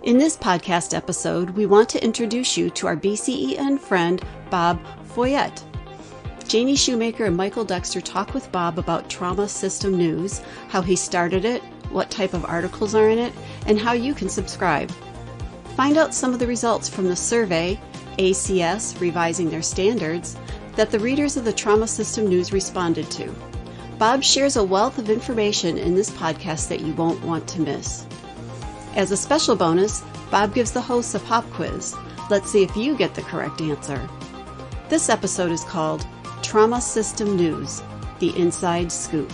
In this podcast episode, we want to introduce you to our BCEN friend, Bob FOY-et. Janie Shoemaker and Michael Dexter talk with Bob about trauma system news, how he started it, what type of articles are in it, and how you can subscribe. Find out some of the results from the survey, ACS Revising Their Standards, that the readers of the Trauma System News responded to. Bob shares a wealth of information in this podcast that you won't want to miss. As a special bonus, Bob gives the hosts a pop quiz. Let's see if you get the correct answer. This episode is called Trauma System News, the Inside Scoop.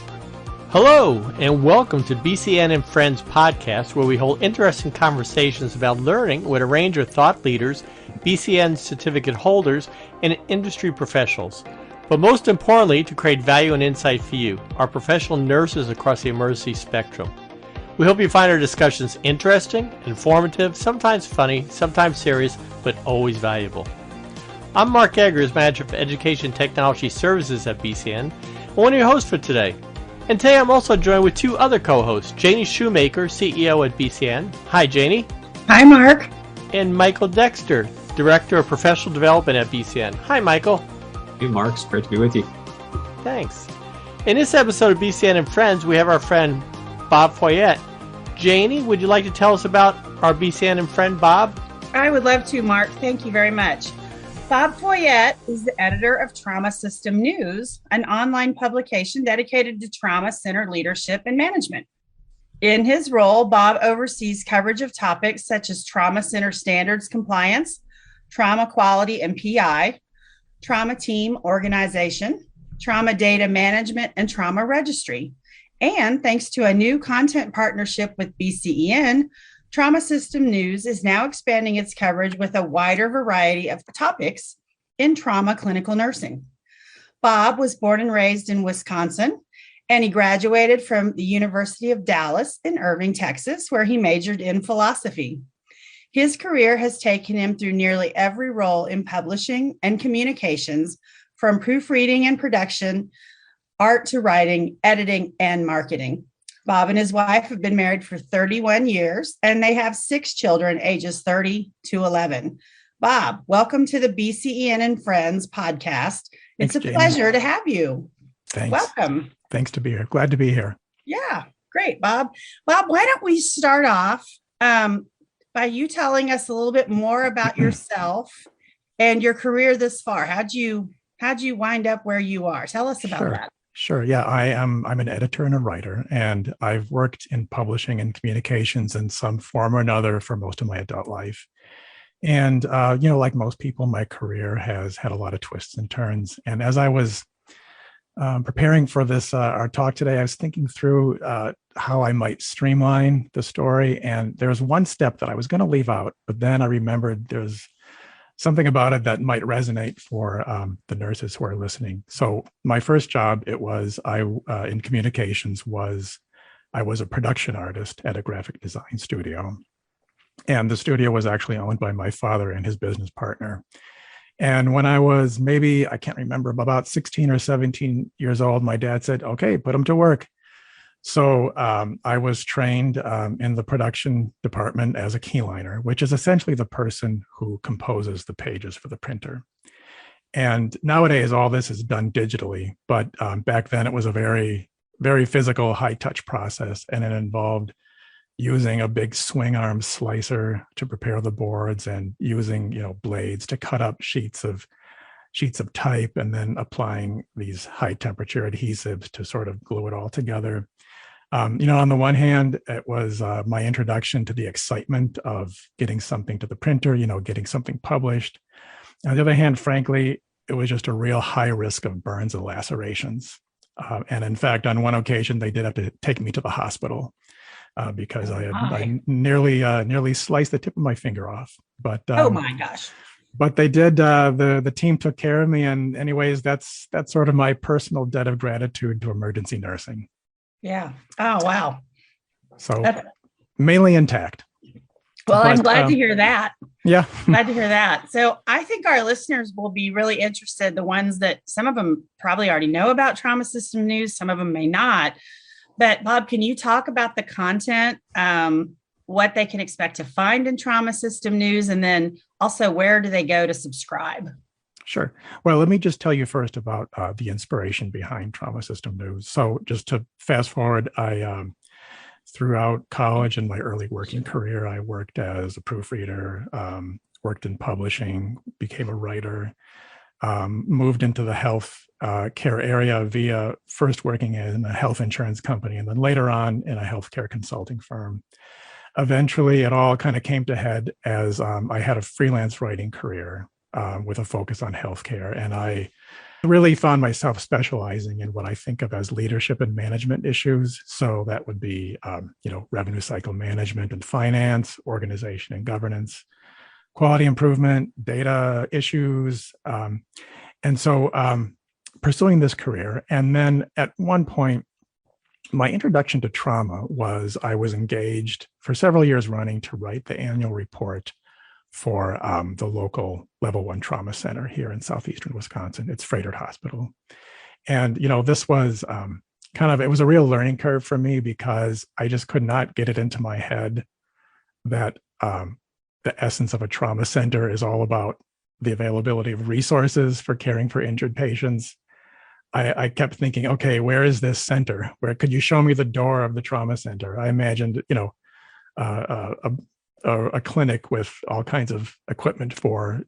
Hello, and welcome to BCEN and Friends podcast, where we hold interesting conversations about learning with a range of thought leaders, BCEN certificate holders, and industry professionals. But most importantly, to create value and insight for you, our professional nurses across the emergency spectrum. We hope you find our discussions interesting, informative, sometimes funny, sometimes serious, but always valuable. I'm Mark Eggers, Manager for Education Technology Services at BCEN, and one of your hosts for today. And today I'm also joined with two other co-hosts, Janie Shoemaker, CEO at BCEN. Hi, Janie. Hi, Mark. And Michael Dexter, Director of Professional Development at BCEN. Hi, Michael. Hey, Mark. It's great to be with you. Thanks. In this episode of BCEN and Friends, we have our friend Bob FOY-et. Janie, would you like to tell us about our BCEN and friend Bob? I would love to, Mark. Thank you very much. Bob FOY-et is the editor of Trauma System News, an online publication dedicated to trauma-centered leadership and management. In his role, Bob oversees coverage of topics such as trauma-centered standards compliance, trauma quality and PI, trauma team organization, trauma data management, and trauma registry. And thanks to a new content partnership with BCEN, Trauma System News is now expanding its coverage with a wider variety of topics in trauma clinical nursing. Bob was born and raised in Wisconsin, and he graduated from the University of Dallas in Irving, Texas, where he majored in philosophy. His career has taken him through nearly every role in publishing and communications, from proofreading and production, art to writing, editing, and marketing. Bob and his wife have been married for 31 years, and they have 6 children ages 30 to 11. Bob, welcome to the BCEN and Friends podcast. It's a pleasure to have you. Thanks. Welcome. Thanks to be here. Glad to be here. Yeah, great, Bob. Bob, why don't we start off by you telling us a little bit more about yourself and your career this far? How'd you wind up where you are? Tell us about that. Sure. Yeah, I'm an editor and a writer, and I've worked in publishing and communications in some form or another for most of my adult life. And, like most people, my career has had a lot of twists and turns. And as I was preparing for this, our talk today, I was thinking through how I might streamline the story. And there was one step that I was going to leave out, but then I remembered there's something about it that might resonate for the nurses who are listening. So my first job, in communications, I was a production artist at a graphic design studio. And the studio was actually owned by my father and his business partner. And when I was I can't remember, about 16 or 17 years old, my dad said, okay, put them to work. So I was trained in the production department as a keyliner, which is essentially the person who composes the pages for the printer. And nowadays, all this is done digitally. But back then, it was a very, very physical, high-touch process. And it involved using a big swing arm slicer to prepare the boards and using blades to cut up sheets of type, and then applying these high-temperature adhesives to sort of glue it all together. On the one hand, it was my introduction to the excitement of getting something to the printer, getting something published. On the other hand, frankly, it was just a real high risk of burns and lacerations. And in fact, on one occasion, they did have to take me to the hospital because I nearly sliced the tip of my finger off. But oh my gosh. But they did. The team took care of me, and anyways, that's sort of my personal debt of gratitude to emergency nursing. Yeah. Oh, wow. So mainly intact. Well, I'm glad to hear that. Yeah. Glad to hear that. So I think our listeners will be really interested, the ones that some of them probably already know about Trauma System News, some of them may not. But Bob, can you talk about the content what they can expect to find in trauma system news, and then also where do they go to subscribe? Sure. Well, let me just tell you first about the inspiration behind trauma system news. So just to fast forward, throughout college and my early working career, I worked as a proofreader, worked in publishing, became a writer, moved into the health care area via first working in a health insurance company and then later on in a healthcare consulting firm. Eventually, it all kind of came to head as I had a freelance writing career with a focus on healthcare. And I really found myself specializing in what I think of as leadership and management issues. So that would be, revenue cycle management and finance, organization and governance, quality improvement, data issues. And so pursuing this career. And then at one point, my introduction to trauma was I was engaged for several years running to write the annual report for the local level 1 trauma center here in southeastern Wisconsin. It's Fojut Hospital. And, this was it was a real learning curve for me because I just could not get it into my head that the essence of a trauma center is all about the availability of resources for caring for injured patients. I kept thinking, okay, where is this center? Where could you show me the door of the trauma center? I imagined, a clinic with all kinds of equipment for,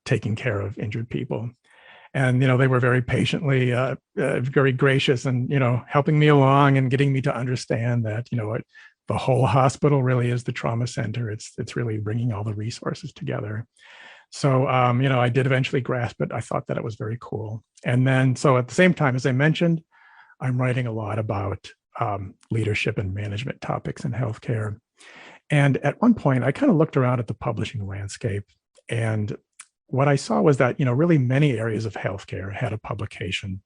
taking care of injured people. And, they were very patiently, very gracious and, helping me along and getting me to understand that, the whole hospital really is the trauma center. It's really bringing all the resources together. So, I did eventually grasp it. I thought that it was very cool. And then, so at the same time, as I mentioned, I'm writing a lot about leadership and management topics in healthcare. And at one point, I kind of looked around at the publishing landscape. And what I saw was that, really many areas of healthcare had a publication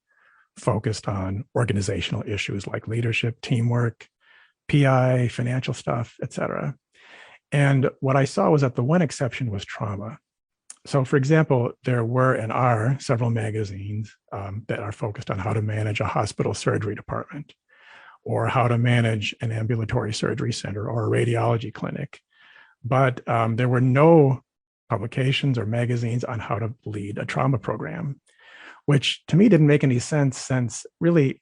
focused on organizational issues like leadership, teamwork, PI, financial stuff, et cetera. And what I saw was that the one exception was trauma. So, for example, there were and are several magazines that are focused on how to manage a hospital surgery department or how to manage an ambulatory surgery center or a radiology clinic. But there were no publications or magazines on how to lead a trauma program, which to me didn't make any sense since really,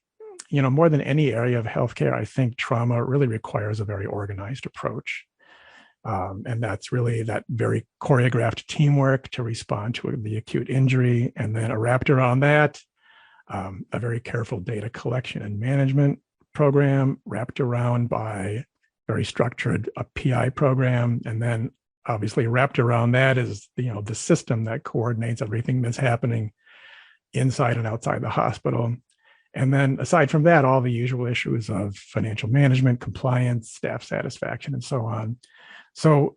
more than any area of healthcare, I think trauma really requires a very organized approach. And that's really that very choreographed teamwork to respond to the acute injury. And then wrapped around that, a very careful data collection and management program wrapped around by very structured a PI program. And then obviously wrapped around that is, the system that coordinates everything that's happening inside and outside the hospital. And then aside from that, all the usual issues of financial management, compliance, staff satisfaction, and so on. So,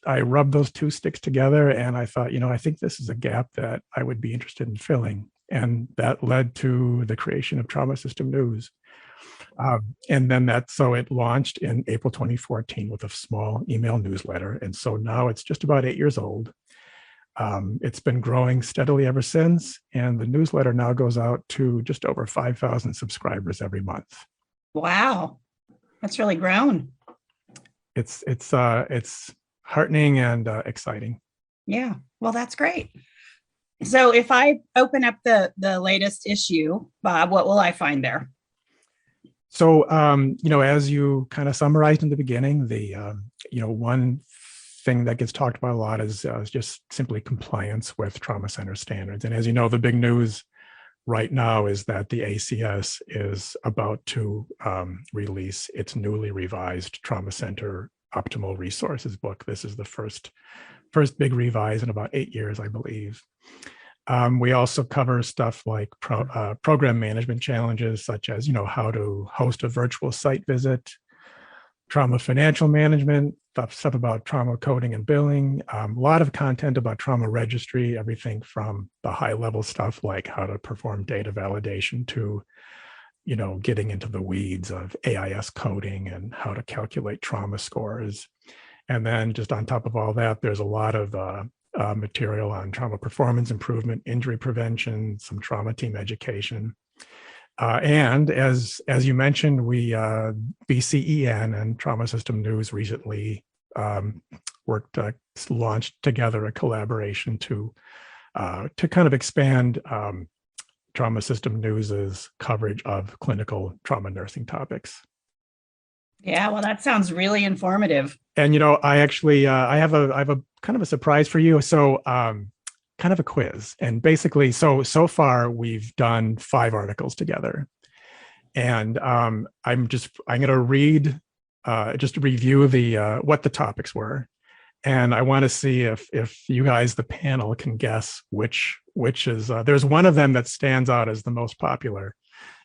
I rubbed those two sticks together and I thought, I think this is a gap that I would be interested in filling. And that led to the creation of Trauma System News. And then so it launched in April 2014 with a small email newsletter. And so now it's just about 8 years old. It's been growing steadily ever since. And the newsletter now goes out to just over 5,000 subscribers every month. Wow. That's really grown. It's heartening and exciting. Yeah. Well, that's great. So if I open up the latest issue, Bob, what will I find there? So, as you kind of summarized in the beginning, the, one thing that gets talked about a lot is just simply compliance with trauma center standards. And as you know, the big news right now is that the ACS is about to release its newly revised Trauma Center Optimal Resources book. This is the first big revise in about 8 years, I believe. We also cover stuff like program management challenges, such as, how to host a virtual site visit, trauma financial management, stuff about trauma coding and billing, a lot of content about trauma registry, everything from the high level stuff like how to perform data validation to, getting into the weeds of AIS coding and how to calculate trauma scores. And then just on top of all that, there's a lot of material on trauma performance improvement, injury prevention, some trauma team education. And as you mentioned, we BCEN and Trauma System News recently launched together a collaboration to kind of expand Trauma System News's coverage of clinical trauma nursing topics. Yeah, well, that sounds really informative. And I actually I have a kind of a surprise for you. So kind of a quiz, and basically, so far we've done 5 articles together, and I'm going to read just to review the what the topics were, and I want to see if you guys, the panel, can guess which is. There's one of them that stands out as the most popular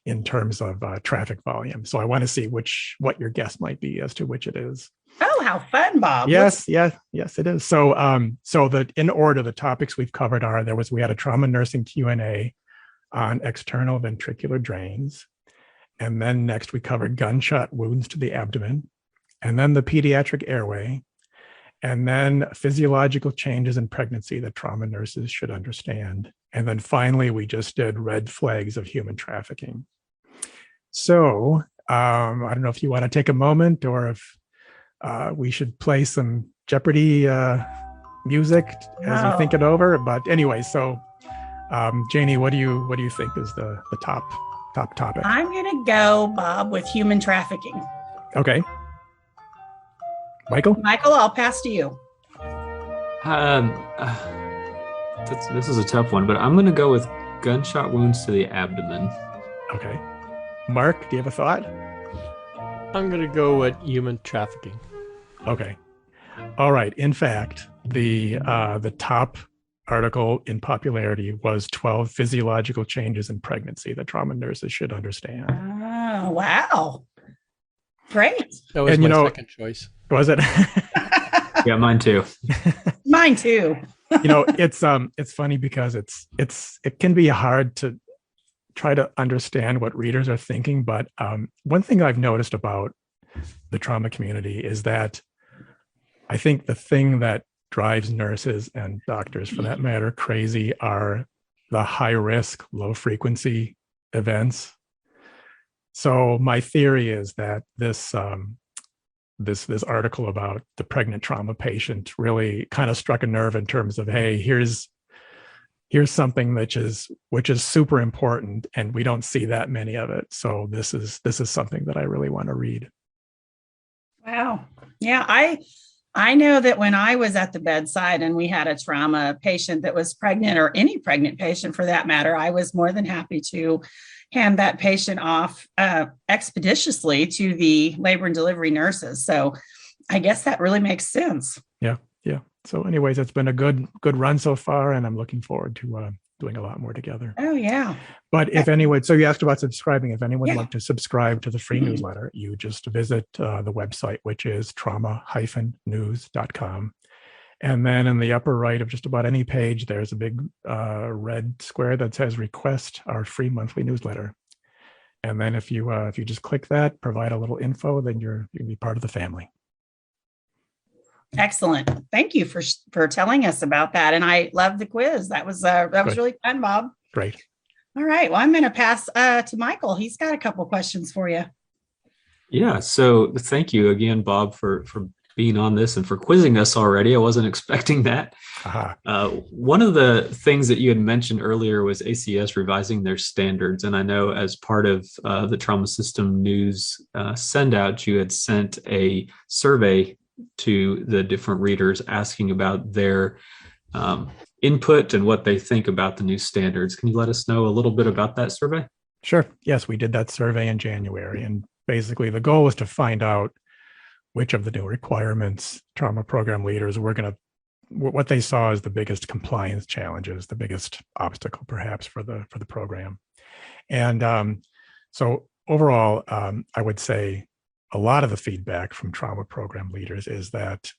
in terms of traffic volume. So I want to see what your guess might be as to which it is. Oh, how fun, Bob. Yes, it is. So in order, the topics we've covered are, we had a trauma nursing Q&A on external ventricular drains. And then next we covered gunshot wounds to the abdomen, and then the pediatric airway, and then physiological changes in pregnancy that trauma nurses should understand. And then finally, we just did red flags of human trafficking. So I don't know if you want to take a moment, or if we should play some Jeopardy music as we think it over. But anyway, so Janie, what do you think is the top topic? I'm gonna go, Bob, with human trafficking. Okay. Michael, I'll pass to you. This is a tough one, but I'm going to go with gunshot wounds to the abdomen. Okay. Mark, do you have a thought? I'm going to go with human trafficking. Okay. All right. In fact, the top article in popularity was 12 physiological changes in pregnancy that trauma nurses should understand. Oh, wow. Great. That was my second choice. Was it? Yeah, mine too. Mine too. It's funny because it can be hard to try to understand what readers are thinking. But one thing I've noticed about the trauma community is that I think the thing that drives nurses and doctors, for that matter, crazy are the high risk, low frequency events. So my theory is that this article about the pregnant trauma patient really kind of struck a nerve in terms of, hey, here's something which is super important, and we don't see that many of it. So this is something that I really want to read. Wow. Yeah, I know that when I was at the bedside and we had a trauma patient that was pregnant, or any pregnant patient for that matter, I was more than happy to hand that patient off expeditiously to the labor and delivery nurses. So I guess that really makes sense. Yeah. So anyways, it's been a good run so far, and I'm looking forward to doing a lot more together. Oh, yeah. But if anyone, so you asked about subscribing, if anyone would like to subscribe to the free newsletter, you just visit the website, which is trauma-news.com. And then in the upper right of just about any page, there's a big red square that says request our free monthly newsletter. And then if you just click that, provide a little info, then you'll be part of the family. Excellent. Thank you for telling us about that. And I love the quiz. That was really fun, Bob. Great. All right. Well, I'm going to pass to Michael. He's got a couple questions for you. Yeah. So thank you again, Bob, for being on this and for quizzing us already. I wasn't expecting that. One of the things that you had mentioned earlier was ACS revising their standards. And I know as part of the Trauma System News send out, you had sent a survey to the different readers asking about their input and what they think about the new standards. Can you let us know a little bit about that survey? Sure. Yes, we did that survey in January. And basically the goal was to find out which of the new requirements trauma program leaders what they saw as the biggest compliance challenges, the biggest obstacle perhaps for the program. And so overall, I would say a lot of the feedback from trauma program leaders is that,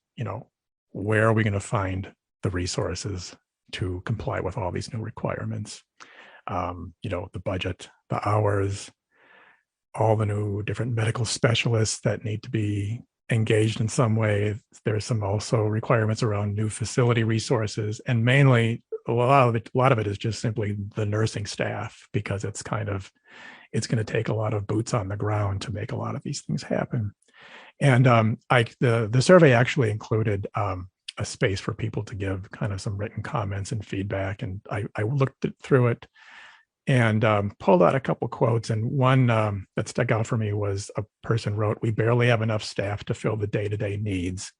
where are we going to find the resources to comply with all these new requirements? The budget, the hours, all the new different medical specialists that need to be engaged in some way. There's some also requirements around new facility resources, and mainly a lot of it is just simply the nursing staff, because it's kind of it's going to take a lot of boots on the ground to make a lot of these things happen. And the survey actually included a space for people to give kind of some written comments and feedback. And I looked through it and pulled out a couple quotes. And one that stuck out for me was a person wrote, "We barely have enough staff to fill the day-to-day needs.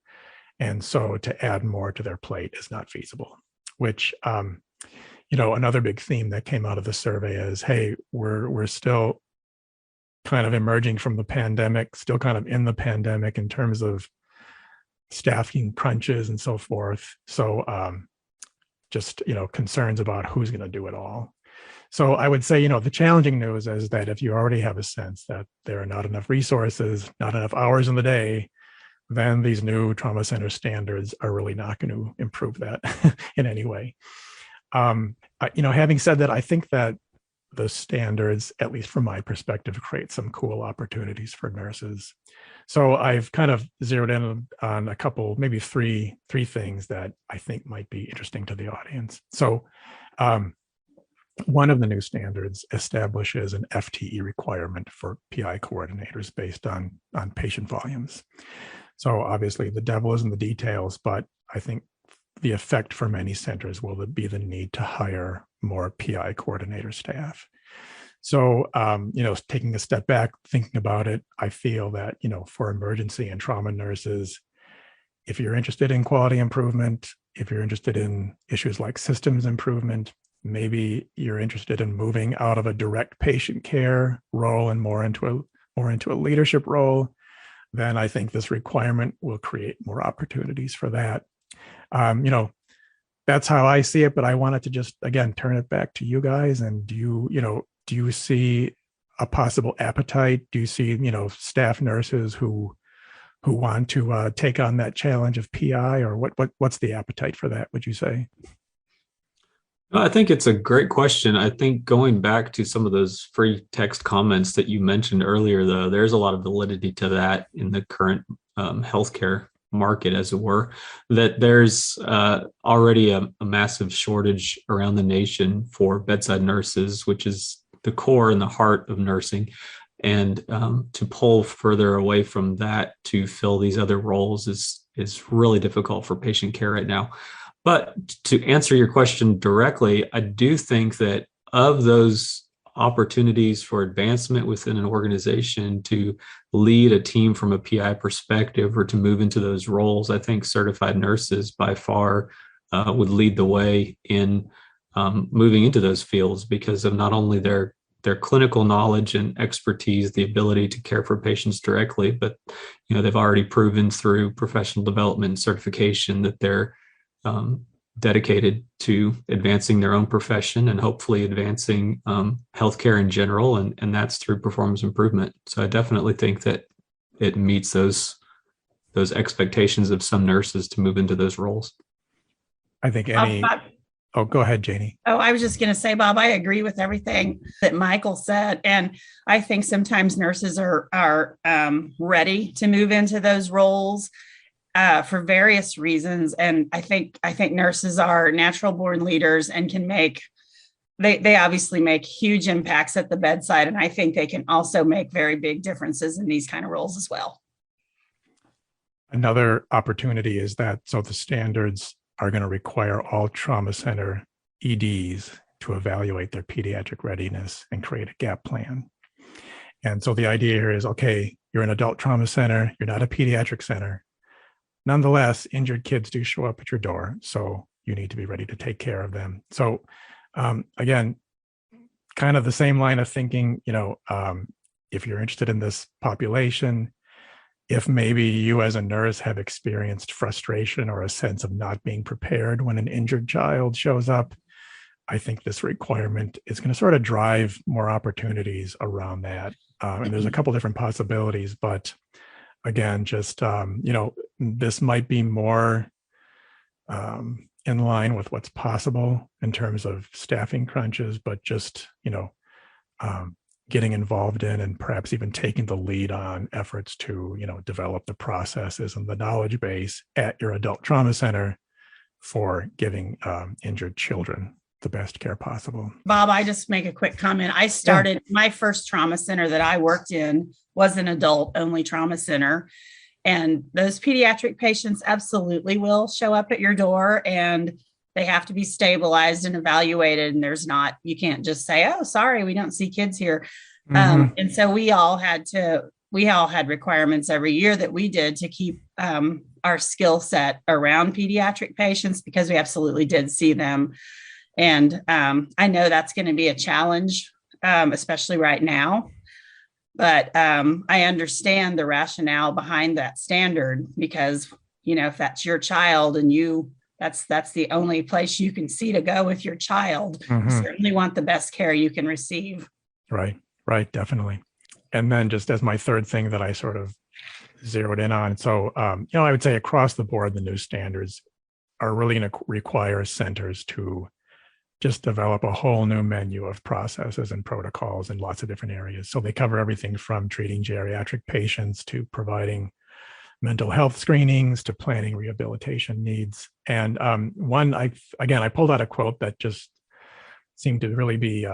And so to add more to their plate is not feasible," which, another big theme that came out of the survey is, hey, we're still kind of emerging from the pandemic, still kind of in the pandemic in terms of staffing crunches and so forth. So just, concerns about who's going to do it all. So I would say, the challenging news is that if you already have a sense that there are not enough resources, not enough hours in the day, then these new trauma center standards are really not going to improve that in any way. Having said that, I think that the standards, at least from my perspective, create some cool opportunities for nurses. So I've kind of zeroed in on a couple, maybe three things that I think might be interesting to the audience. So one of the new standards establishes an FTE requirement for PI coordinators based on patient volumes. So obviously the devil is in the details, but I think the effect for many centers will be the need to hire more PI coordinator staff. So, taking a step back, thinking about it, I feel that, for emergency and trauma nurses, if you're interested in quality improvement, if you're interested in issues like systems improvement, maybe you're interested in moving out of a direct patient care role and more into a leadership role, then I think this requirement will create more opportunities for that. That's how I see it, but I wanted to just, again, turn it back to you guys. And do you see a possible appetite? Do you see, staff nurses who want to take on that challenge of PI, or what's the appetite for that, would you say? I think it's a great question. I think going back to some of those free text comments that you mentioned earlier, though, there's a lot of validity to that in the current healthcare market, as it were, that there's already a massive shortage around the nation for bedside nurses, which is the core and the heart of nursing. And to pull further away from that to fill these other roles is really difficult for patient care right now. But to answer your question directly, I do think that of those opportunities for advancement within an organization to lead a team from a PI perspective or to move into those roles, I think certified nurses by far would lead the way in moving into those fields because of not only their clinical knowledge and expertise, the ability to care for patients directly, but they've already proven through professional development and certification that they're dedicated to advancing their own profession and hopefully advancing healthcare in general, and that's through performance improvement. So I definitely think that it meets those expectations of some nurses to move into those roles. I think Oh, go ahead, Janie. Oh, I was just going to say, Bob, I agree with everything that Michael said. And I think sometimes nurses are ready to move into those roles for various reasons. And I think nurses are natural born leaders and can they obviously make huge impacts at the bedside. And I think they can also make very big differences in these kind of roles as well. Another opportunity is that, so the standards are going to require all trauma center EDs to evaluate their pediatric readiness and create a gap plan. And so the idea here is, okay, you're an adult trauma center, you're not a pediatric center. Nonetheless, injured kids do show up at your door, so you need to be ready to take care of them. So again, kind of the same line of thinking, if you're interested in this population, if maybe you as a nurse have experienced frustration or a sense of not being prepared when an injured child shows up, I think this requirement is going to sort of drive more opportunities around that. And there's a couple different possibilities, but again, just, this might be more in line with what's possible in terms of staffing crunches, but just, getting involved in and perhaps even taking the lead on efforts to, develop the processes and the knowledge base at your adult trauma center for giving injured children the best care possible. Bob, I just make a quick comment. I started my first trauma center that I worked in was an adult only trauma center. And those pediatric patients absolutely will show up at your door, and they have to be stabilized and evaluated. And you can't just say, oh, sorry, we don't see kids here. And so we all had requirements every year that we did to keep our skill set around pediatric patients, because we absolutely did see them. And I know that's going to be a challenge, especially right now. But I understand the rationale behind that standard, because, if that's your child and that's the only place you can see to go with your child, you certainly want the best care you can receive. Right, definitely. And then just as my third thing that I sort of zeroed in on. So, I would say across the board, the new standards are really going to require centers to just develop a whole new menu of processes and protocols in lots of different areas. So they cover everything from treating geriatric patients to providing mental health screenings to planning rehabilitation needs. And I pulled out a quote that just seemed to really be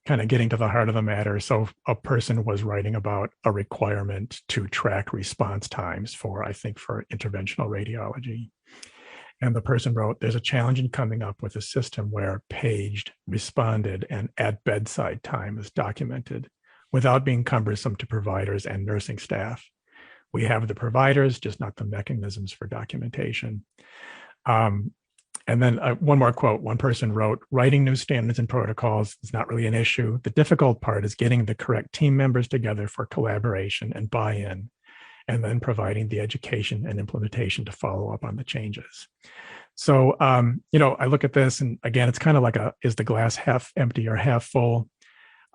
kind of getting to the heart of the matter. So a person was writing about a requirement to track response times for interventional radiology. And the person wrote, there's a challenge in coming up with a system where paged, responded, and at bedside time is documented without being cumbersome to providers and nursing staff. We have the providers, just not the mechanisms for documentation. And then one more quote. One person wrote, writing new standards and protocols is not really an issue. The difficult part is getting the correct team members together for collaboration and buy-in, and then providing the education and implementation to follow up on the changes. So, I look at this, and again, it's kind of like is the glass half empty or half full?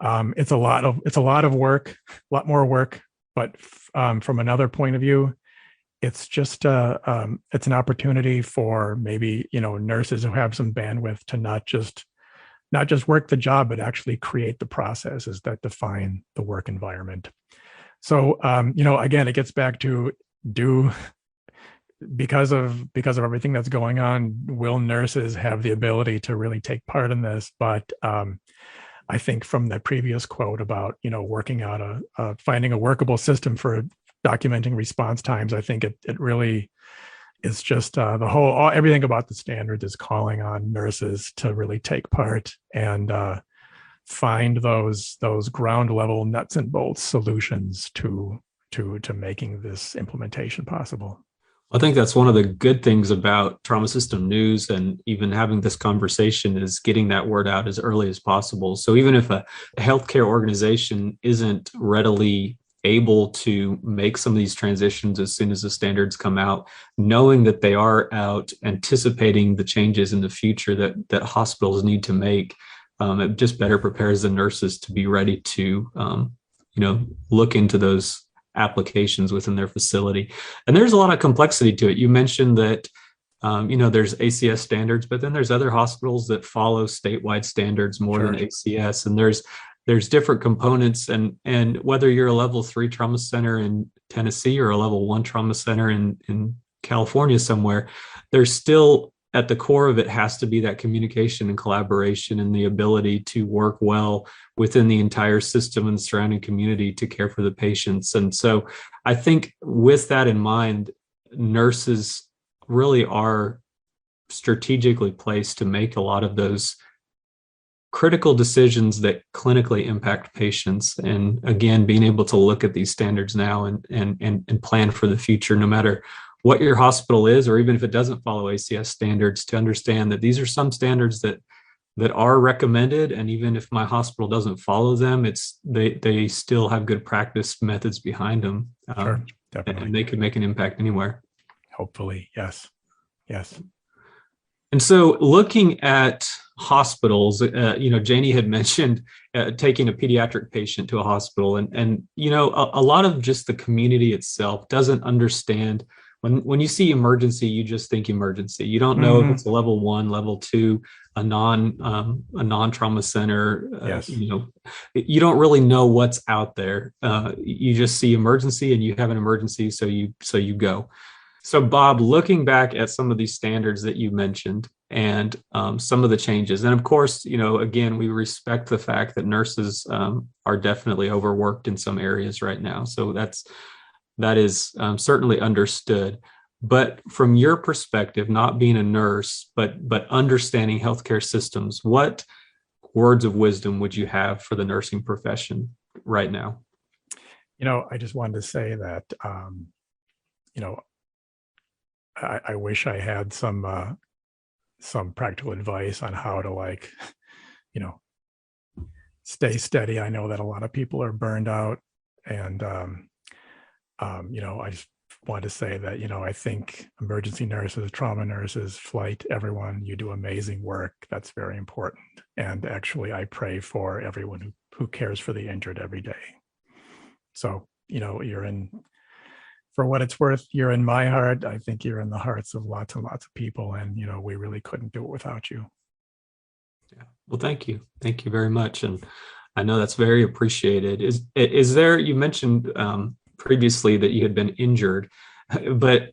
It's a lot of work, a lot more work, but from another point of view, it's just it's an opportunity for maybe, nurses who have some bandwidth to not just work the job, but actually create the processes that define the work environment. So, again, it gets back to because of everything that's going on, will nurses have the ability to really take part in this? But I think from the previous quote about, working out finding a workable system for documenting response times, I think it really is just everything about the standards is calling on nurses to really take part and find those ground level nuts and bolts solutions to making this implementation possible. I think that's one of the good things about Trauma System News and even having this conversation is getting that word out as early as possible. So even if a healthcare organization isn't readily able to make some of these transitions as soon as the standards come out, knowing that they are out anticipating the changes in the future that hospitals need to make, it just better prepares the nurses to be ready to, look into those applications within their facility. And there's a lot of complexity to it. You mentioned that, there's ACS standards, but then there's other hospitals that follow statewide standards more than ACS. And there's different components. And whether you're a level 3 trauma center in Tennessee or a level 1 trauma center in California somewhere, there's still, at the core of it has to be that communication and collaboration and the ability to work well within the entire system and the surrounding community to care for the patients. And so I think with that in mind, nurses really are strategically placed to make a lot of those critical decisions that clinically impact patients. And again, being able to look at these standards now and plan for the future, no matter what your hospital is, or even if it doesn't follow ACS standards, to understand that these are some standards that are recommended. And even if my hospital doesn't follow them, they still have good practice methods behind them. Sure, definitely. And they could make an impact anywhere. Hopefully, yes. And so looking at hospitals, Janie had mentioned taking a pediatric patient to a hospital, and a lot of just the community itself doesn't understand. When you see emergency, you just think emergency. You don't know if it's a level 1, level 2, a non-trauma center. Yes. You don't really know what's out there. You just see emergency, and you have an emergency, so you go. So Bob, looking back at some of these standards that you mentioned, and some of the changes. And of course, again, we respect the fact that nurses are definitely overworked in some areas right now. So that is certainly understood. But from your perspective, not being a nurse, but understanding healthcare systems, what words of wisdom would you have for the nursing profession right now? I just wanted to say that, I wish I had some practical advice on how to stay steady. I know that a lot of people are burned out, and I just wanted to say that, I think emergency nurses, trauma nurses, flight, everyone, you do amazing work. That's very important. And actually, I pray for everyone who cares for the injured every day. So, for what it's worth, you're in my heart. I think you're in the hearts of lots and lots of people. And, we really couldn't do it without you. Yeah. Well, thank you. Thank you very much. And I know that's very appreciated. Is there, you mentioned previously that you had been injured, but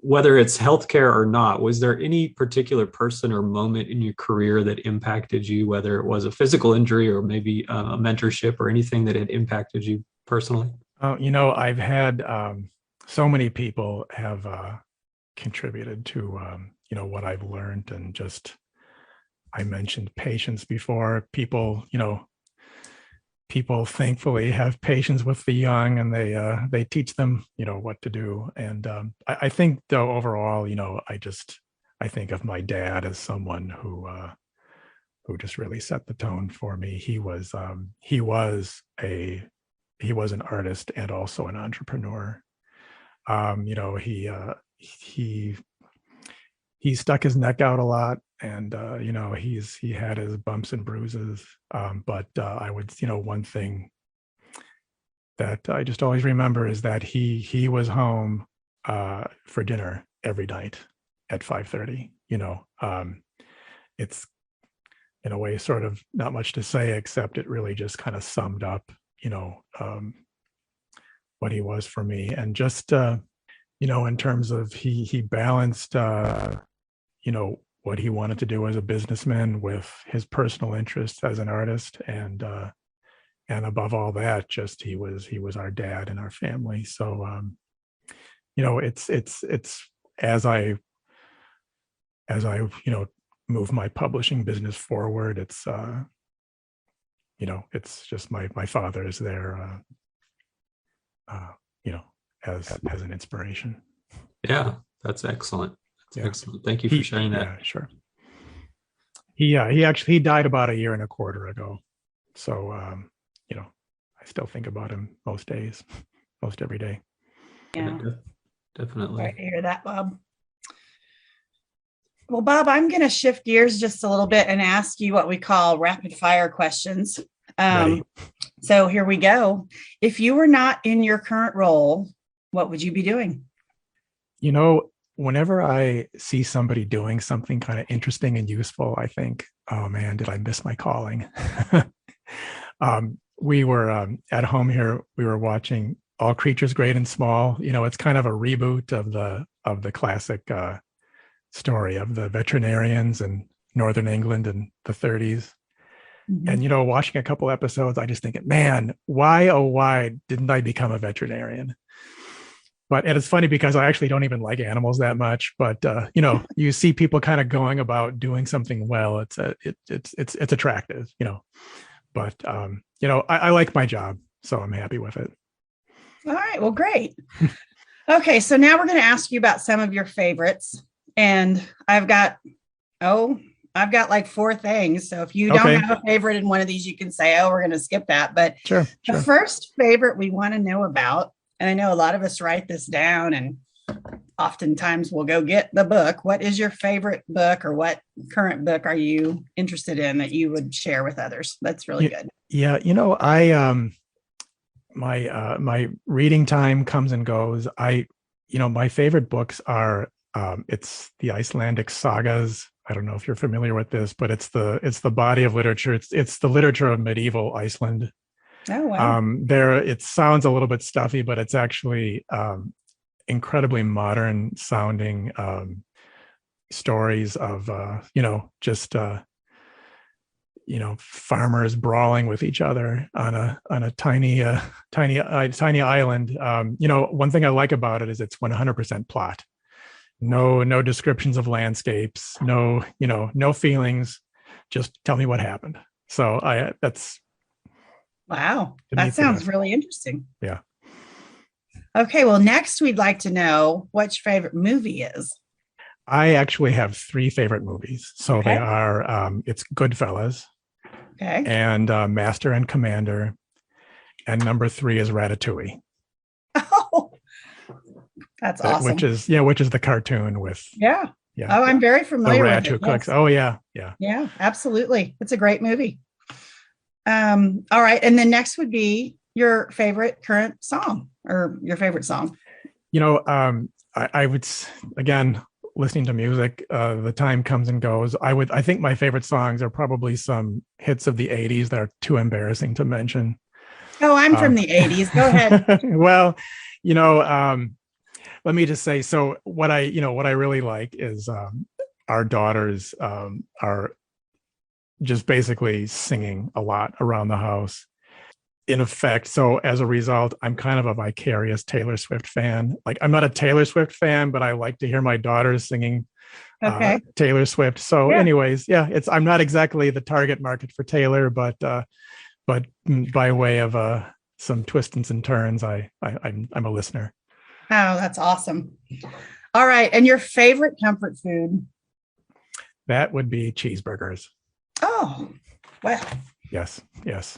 whether it's healthcare or not, was there any particular person or moment in your career that impacted you, whether it was a physical injury or maybe a mentorship or anything that had impacted you personally? I've had so many people have contributed to, what I've learned. And just, I mentioned patience before. People thankfully have patience with the young, and they teach them, what to do. And I think, though, overall, I think of my dad as someone who just really set the tone for me. He was an artist and also an entrepreneur. He stuck his neck out a lot, and he had his bumps and bruises. But I would, one thing that I just always remember is that he was home for dinner every night at 5:30. It's in a way sort of not much to say, except it really just kind of summed up, what he was for me. And just in terms of he balanced what he wanted to do as a businessman with his personal interests as an artist, and above all that, just he was our dad in our family. So it's as I move my publishing business forward, it's just my father is there as an inspiration. Yeah, that's excellent. Excellent. Thank you for sharing that. Yeah, sure. He died about 1.25 years ago. So, I still think about him most days, most every day. Yeah, definitely. Right to hear that, Bob. Well, Bob, I'm going to shift gears just a little bit and ask you what we call rapid fire questions. So here we go. If you were not in your current role, what would you be doing? Whenever I see somebody doing something kind of interesting and useful, I think, oh man, did I miss my calling? We were at home here. We were watching All Creatures Great and Small. It's kind of a reboot of the classic story of the veterinarians in Northern England in the 30s. Mm-hmm. And, watching a couple episodes, I just think, man, why didn't I become a veterinarian? And it's funny because I actually don't even like animals that much, but you see people kind of going about doing something well. It's attractive, but I like my job, so I'm happy with it. All right. Well, great. Okay. So now we're going to ask you about some of your favorites, and I've got like 4 things. So if you don't have a favorite in one of these, you can say, we're going to skip that. But sure. The first favorite we want to know about, and I know a lot of us write this down, and oftentimes we'll go get the book. What is your favorite book, or what current book are you interested in that you would share with others? That's really good. Yeah. I, my reading time comes and goes. My favorite books are, it's the Icelandic sagas. I don't know if you're familiar with this, but it's the body of literature. It's the literature of medieval Iceland. Oh, wow. It sounds a little bit stuffy, but it's actually incredibly modern sounding stories of, just, farmers brawling with each other on a tiny island. One thing I like about it is it's 100% plot. No descriptions of landscapes, no feelings, just tell me what happened. So wow, that sounds really interesting. Yeah. Okay, well, next we'd like to know what your favorite movie is. I actually have 3 favorite movies. So Okay. they are, it's Goodfellas, Okay. and Master and Commander, and number 3 is Ratatouille. Oh, that's awesome. Which is the cartoon with Yeah. Oh, I'm very the familiar rat with who it. cooks. Yes. Oh yeah. Yeah, absolutely. It's a great movie. All right. And then next would be your favorite current song or your favorite song. I would, again, listening to music, the time comes and goes. I think my favorite songs are probably some hits of the 80s that are too embarrassing to mention. Oh, I'm from the 80s. Go ahead. Well, let me just say, so what I really like is our daughters are just basically singing a lot around the house. In effect, so as a result, I'm kind of a vicarious Taylor Swift fan. Like, I'm not a Taylor Swift fan, but I like to hear my daughters singing Taylor Swift. So anyways, I'm not exactly the target market for Taylor, but by way of some twists and turns, I'm a listener. Oh, that's awesome. All right. And your favorite comfort food? That would be cheeseburgers. Oh, well. Yes. There's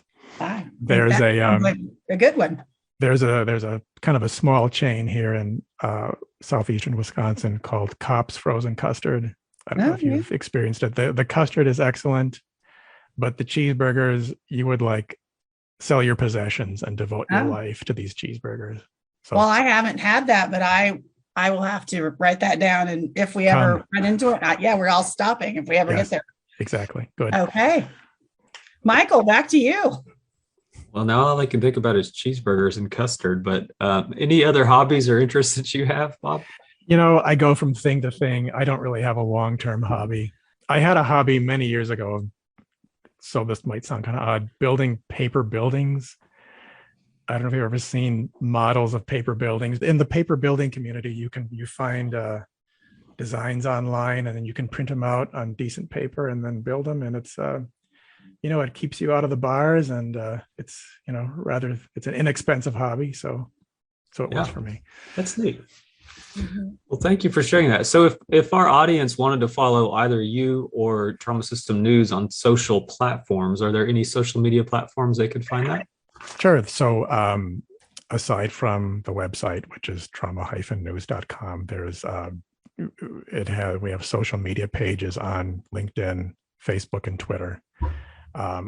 a good one. There's a kind of a small chain here in southeastern Wisconsin called Kopp's Frozen Custard. I don't know if you've experienced it. The custard is excellent, but the cheeseburgers, you would sell your possessions and devote your life to these cheeseburgers. So, well, I haven't had that, but I will have to write that down. And if we ever run into it, we're all stopping if we ever get there. Exactly. Good. Okay. Michael, back to you. Well, now all I can think about is cheeseburgers and custard, but any other hobbies or interests that you have, Bob? I go from thing to thing. I don't really have a long-term hobby. I had a hobby many years ago, so this might sound kind of odd, building paper buildings. I don't know if you've ever seen models of paper buildings. In the paper building community, you find designs online, and then you can print them out on decent paper and then build them. And it's it keeps you out of the bars, and it's it's an inexpensive hobby. So it was for me. That's neat. Mm-hmm. Well, thank you for sharing that. So if our audience wanted to follow either you or Trauma System News on social platforms, are there any social media platforms they could find that? Sure. So aside from the website, which is trauma-news.com, there's we have social media pages on LinkedIn, Facebook, and Twitter. I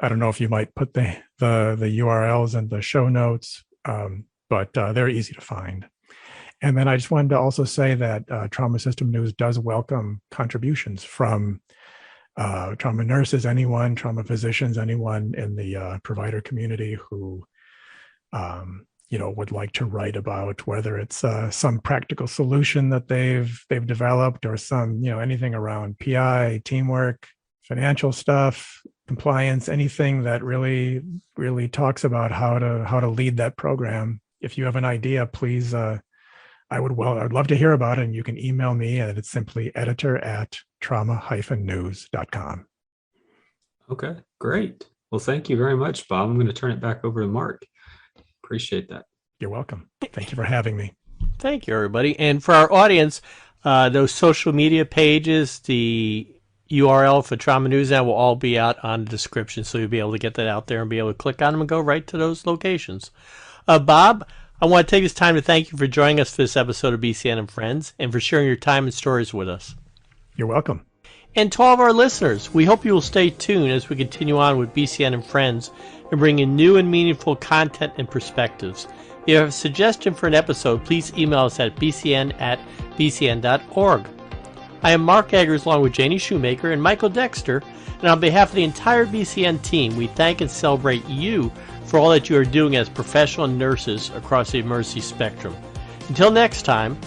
don't know if you might put the URLs in the show notes, but they're easy to find. And then I just wanted to also say that Trauma System News does welcome contributions from trauma nurses, trauma physicians, anyone in the provider community who, would like to write about whether it's some practical solution that they've developed, or some, anything around PI, teamwork, financial stuff, compliance, anything that really, really talks about how to lead that program. If you have an idea, please, I'd love to hear about it. And you can email me, and it's simply editor@trauma-news.com. Okay, great. Well, thank you very much, Bob. I'm going to turn it back over to Mark. Appreciate that. You're welcome. Thank you for having me. Thank you, everybody. And for our audience, those social media pages, the URL for Trauma News Now will all be out on the description, so you'll be able to get that out there and be able to click on them and go right to those locations. Bob, I want to take this time to thank you for joining us for this episode of BCN and Friends, and for sharing your time and stories with us. You're welcome. And to all of our listeners, we hope you will stay tuned as we continue on with BCN and Friends and bring in new and meaningful content and perspectives. If you have a suggestion for an episode, please email us at bcn@bcn.org. I am Mark Eggers, along with Janie Shoemaker and Michael Dexter, and on behalf of the entire BCN team, we thank and celebrate you for all that you are doing as professional nurses across the emergency spectrum. Until next time,